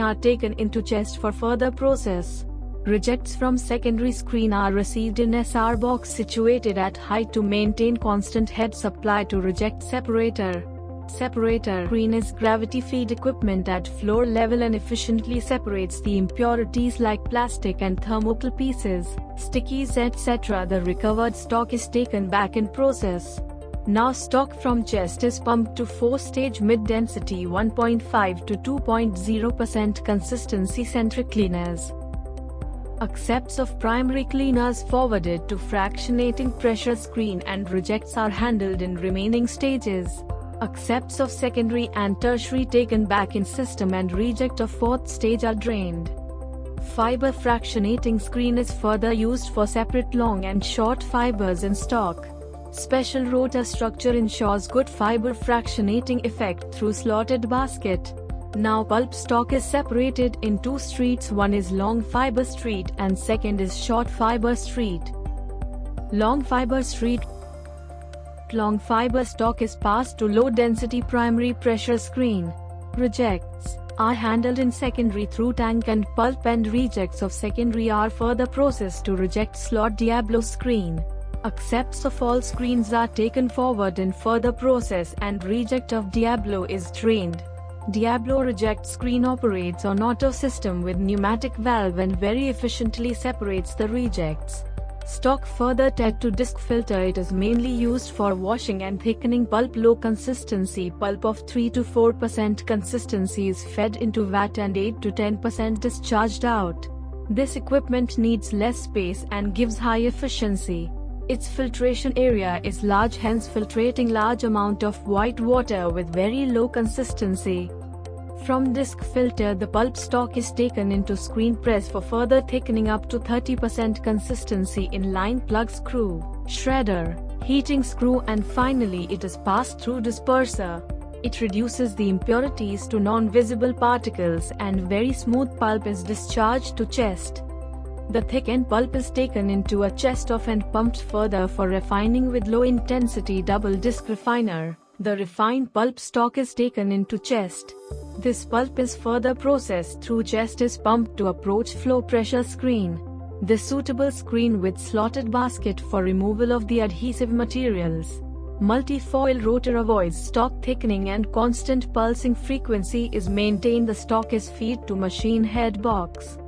are taken into chest for further process. Rejects from secondary screen are received in SR box situated at height to maintain constant head supply to reject separator. Separator screen is gravity feed equipment at floor level and efficiently separates the impurities like plastic and thermocol pieces, stickies etc. The recovered stock is taken back in process. Now stock from chest is pumped to 4-stage mid-density 1.5 to 2.0% consistency centric cleaners. Accepts of primary cleaners forwarded to fractionating pressure screen and rejects are handled in remaining stages. Accepts of secondary and tertiary taken back in system and reject of 4th stage are drained. Fiber fractionating screen is further used for separate long and short fibers in stock. Special rotor structure ensures good fiber fractionating effect through slotted basket. Now pulp stock is separated in 2 streets, one is long fiber street and second is short fiber street. Long fiber street. Long fiber stock is passed to low density primary pressure screen. Rejects are handled in secondary through tank and pulp, and rejects of secondary are further processed to reject slot Diablo screen. Accepts of all screens are taken forward in further process and reject of Diablo is drained. Diablo reject screen operates on auto system with pneumatic valve and very efficiently separates the rejects. Stock further tied to disc filter. It is mainly used for washing and thickening pulp. Low consistency pulp of 3 to 4% consistency is fed into vat and 8 to 10% discharged out. This equipment needs less space and gives high efficiency. Its filtration area is large, hence filtrating large amount of white water with very low consistency. From disc filter, the pulp stock is taken into screen press for further thickening up to 30% consistency in line plug screw, shredder, heating screw, and finally it is passed through disperser. It reduces the impurities to non-visible particles and very smooth pulp is discharged to chest. The thickened pulp is taken into a chest of and pumped further for refining with low-intensity double-disc refiner. The refined pulp stock is taken into chest. This pulp is further processed through chest is pumped to approach flow pressure screen. The suitable screen with slotted basket for removal of the adhesive materials. Multi-foil rotor avoids stock thickening and constant pulsing frequency is maintained. The stock is feed to machine head box.